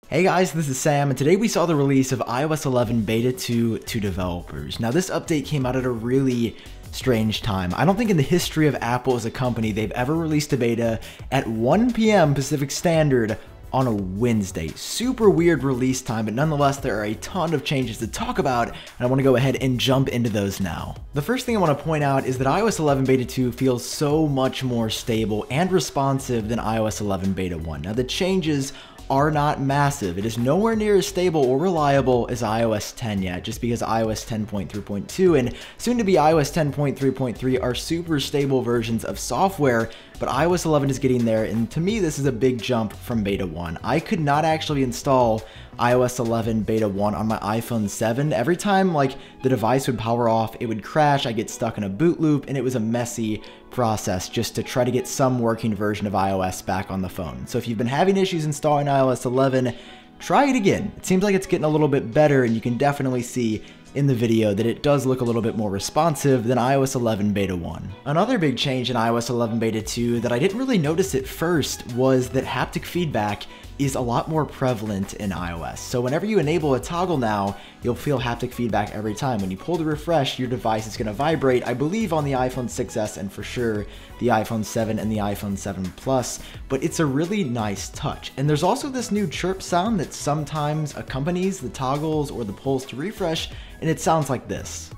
Hey guys, this is Sam, and today we saw the release of iOS 11 Beta 2 to developers. Now this update came out at a really strange time. I don't think in the history of Apple as a company they've ever released a beta at 1 p.m. Pacific Standard on a Wednesday. Super weird release time, but nonetheless there are a ton of changes to talk about, and I want to go ahead and jump into those now. The first thing I want to point out is that iOS 11 Beta 2 feels so much more stable and responsive than iOS 11 Beta 1. Now the changes are not massive. It is nowhere near as stable or reliable as iOS 10 yet, just because iOS 10.3.2 and soon to be iOS 10.3.3 are super stable versions of software, but iOS 11 is getting there, and to me this is a big jump from Beta 1. I could not actually install iOS 11 Beta 1 on my iPhone 7. Every time the device would power off, it would crash, I'd get stuck in a boot loop, and it was a messy process just to try to get some working version of iOS back on the phone. So if you've been having issues installing iOS 11, try it again. It seems like it's getting a little bit better, and you can definitely see in the video that it does look a little bit more responsive than iOS 11 Beta 1. Another big change in iOS 11 Beta 2 that I didn't really notice at first was that haptic feedback is a lot more prevalent in iOS. So whenever you enable a toggle now, you'll feel haptic feedback every time. When you pull the refresh, your device is going to vibrate, I believe on the iPhone 6s and for sure the iPhone 7 and the iPhone 7 Plus, but it's a really nice touch. And there's also this new chirp sound that sometimes accompanies the toggles or the pulls to refresh, and it sounds like this.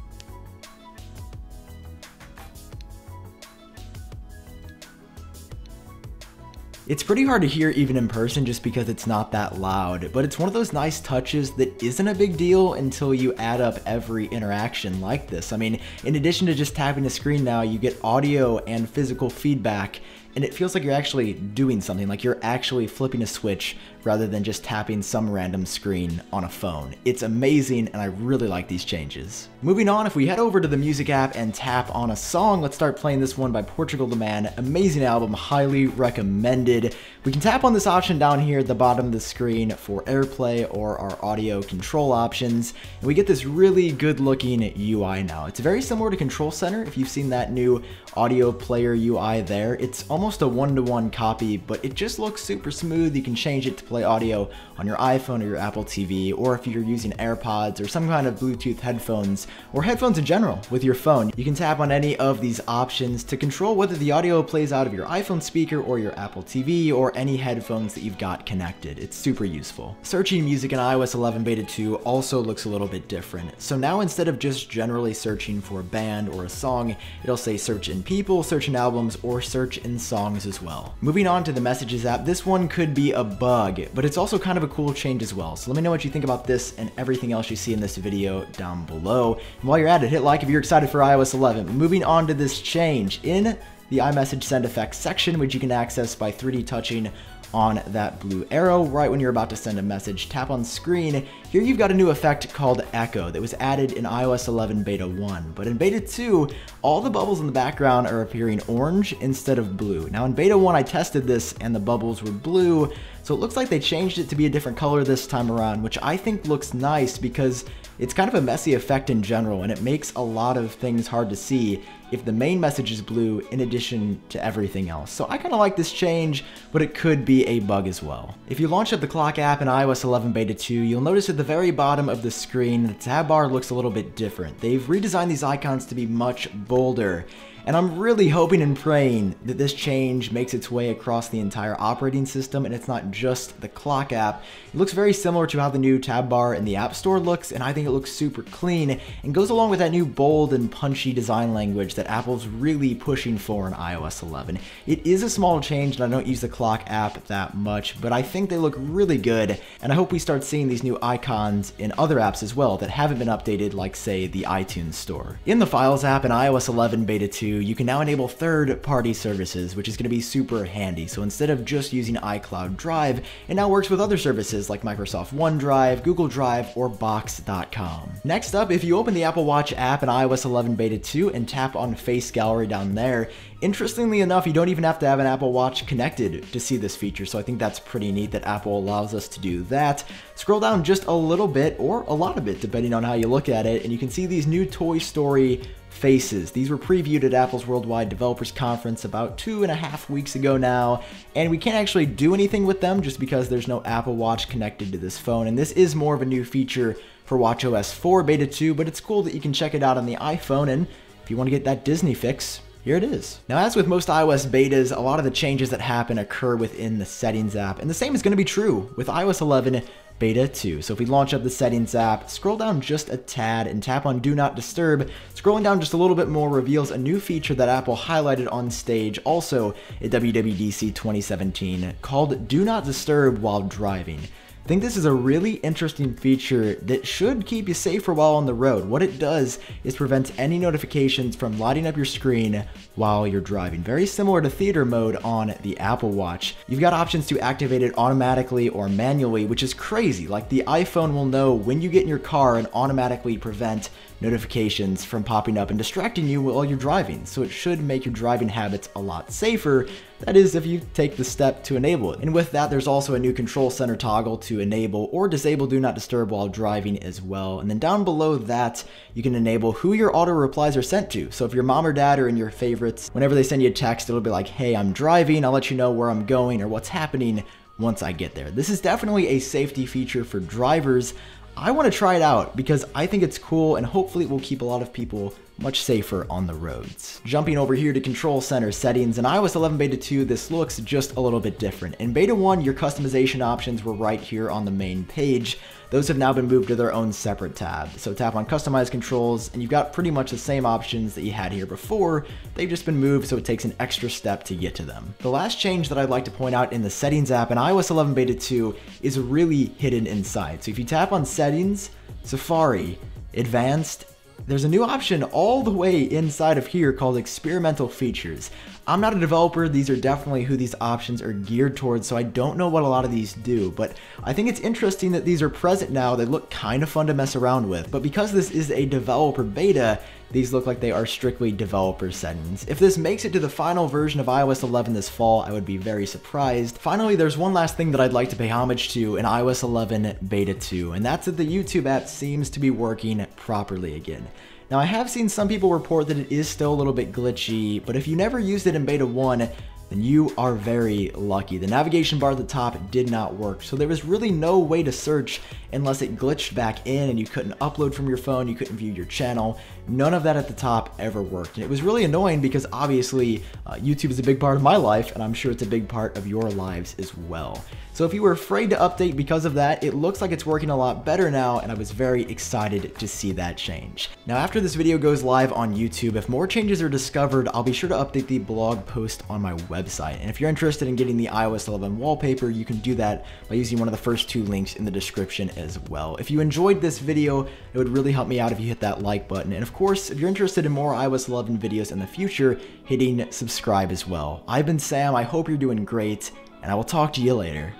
It's pretty hard to hear even in person just because it's not that loud, but it's one of those nice touches that isn't a big deal until you add up every interaction like this. I mean, in addition to just tapping the screen now, you get audio and physical feedback, and it feels like you're actually doing something, like you're actually flipping a switch rather than just tapping some random screen on a phone. It's amazing, and I really like these changes. Moving on, if we head over to the music app and tap on a song, let's start playing this one by Portugal the Man. Amazing album, highly recommended. We can tap on this option down here at the bottom of the screen for AirPlay or our audio control options, and we get this really good looking UI now. It's very similar to Control Center if you've seen that new audio player UI there. It's almost a one-to-one copy, but it just looks super smooth. You can change it to play audio on your iPhone or your Apple TV, or if you're using AirPods or some kind of Bluetooth headphones, or headphones in general with your phone, you can tap on any of these options to control whether the audio plays out of your iPhone speaker or your Apple TV or any headphones that you've got connected. It's super useful. Searching music in iOS 11 Beta 2 also looks a little bit different. So now instead of just generally searching for a band or a song, it'll say search in people, search in albums, or search in songs as well. Moving on to the Messages app, this one could be a bug, but it's also kind of a cool change as well. So let me know what you think about this and everything else you see in this video down below. And while you're at it, hit like if you're excited for iOS 11. Moving on to this change in the iMessage send effects section, which you can access by 3D touching on that blue arrow right when you're about to send a message. Tap on screen. Here you've got a new effect called Echo that was added in iOS 11 Beta 1, but in Beta 2, all the bubbles in the background are appearing orange instead of blue. Now in Beta 1, I tested this and the bubbles were blue, so it looks like they changed it to be a different color this time around, which I think looks nice because it's kind of a messy effect in general, and it makes a lot of things hard to see if the main message is blue in addition to everything else. So I kind of like this change, but it could be a bug as well. If you launch up the Clock app in iOS 11 Beta 2, you'll notice at the very bottom of the screen, the tab bar looks a little bit different. They've redesigned these icons to be much bolder, and I'm really hoping and praying that this change makes its way across the entire operating system and it's not just the Clock app. It looks very similar to how the new tab bar in the App Store looks, and I think it looks super clean and goes along with that new bold and punchy design language that Apple's really pushing for in iOS 11. It is a small change, and I don't use the Clock app that much, but I think they look really good, and I hope we start seeing these new icons in other apps as well that haven't been updated, like say the iTunes Store. In the Files app in iOS 11 Beta 2, you can now enable third-party services, which is going to be super handy. So instead of just using iCloud Drive, it now works with other services like Microsoft OneDrive, Google Drive, or Box.com. Next up, if you open the Apple Watch app in iOS 11 Beta 2 and tap on Face Gallery down there, interestingly enough, you don't even have to have an Apple Watch connected to see this feature, so I think that's pretty neat that Apple allows us to do that. Scroll down just a little bit, or a lot of it, depending on how you look at it, and you can see these new Toy Story faces. These were previewed at Apple's Worldwide Developers Conference about 2.5 weeks ago now, and we can't actually do anything with them just because there's no Apple Watch connected to this phone, and this is more of a new feature for watchOS 4 Beta 2, but it's cool that you can check it out on the iPhone, and if you want to get that Disney fix, here it is. Now, as with most iOS betas, a lot of the changes that happen occur within the Settings app, and the same is going to be true with iOS 11 Beta 2. So if we launch up the Settings app, scroll down just a tad and tap on Do Not Disturb, scrolling down just a little bit more reveals a new feature that Apple highlighted on stage also at WWDC 2017 called Do Not Disturb while driving. I think this is a really interesting feature that should keep you safer while on the road. What it does is prevent any notifications from lighting up your screen while you're driving. Very similar to theater mode on the Apple Watch. You've got options to activate it automatically or manually, which is crazy. Like, the iPhone will know when you get in your car and automatically prevent notifications from popping up and distracting you while you're driving. So it should make your driving habits a lot safer. That is, if you take the step to enable it. And with that, there's also a new control center toggle to enable or disable Do Not Disturb while driving as well. And then down below that, you can enable who your auto replies are sent to. So if your mom or dad are in your favorites, whenever they send you a text, it'll be like, hey, I'm driving, I'll let you know where I'm going or what's happening once I get there. This is definitely a safety feature for drivers. I want to try it out because I think it's cool, and hopefully it will keep a lot of people much safer on the roads. Jumping over here to Control Center settings, in iOS 11 Beta 2, this looks just a little bit different. In Beta 1, your customization options were right here on the main page. Those have now been moved to their own separate tab. So tap on Customize Controls, and you've got pretty much the same options that you had here before. They've just been moved, so it takes an extra step to get to them. The last change that I'd like to point out in the Settings app in iOS 11 Beta 2 is really hidden inside. So if you tap on Settings, Safari, Advanced, there's a new option all the way inside of here called Experimental Features. I'm not a developer, these are definitely who these options are geared towards, so I don't know what a lot of these do, but I think it's interesting that these are present now. They look kind of fun to mess around with, but because this is a developer beta, these look like they are strictly developer settings. If this makes it to the final version of iOS 11 this fall, I would be very surprised. Finally, there's one last thing that I'd like to pay homage to in iOS 11 Beta 2, and that's that the YouTube app seems to be working properly again. Now, I have seen some people report that it is still a little bit glitchy, but if you never used it in Beta 1, then you are very lucky. The navigation bar at the top did not work, so there was really no way to search unless it glitched back in and you couldn't upload from your phone, you couldn't view your channel. None of that at the top ever worked. And it was really annoying because obviously YouTube is a big part of my life, and I'm sure it's a big part of your lives as well. So if you were afraid to update because of that, it looks like it's working a lot better now, and I was very excited to see that change. Now, after this video goes live on YouTube, if more changes are discovered, I'll be sure to update the blog post on my website. And if you're interested in getting the iOS 11 wallpaper, you can do that by using one of the first 2 links in the description as well. If you enjoyed this video, it would really help me out if you hit that like button. And of course, if you're interested in more iOS 11 videos in the future, hitting subscribe as well. I've been Sam, I hope you're doing great, and I will talk to you later.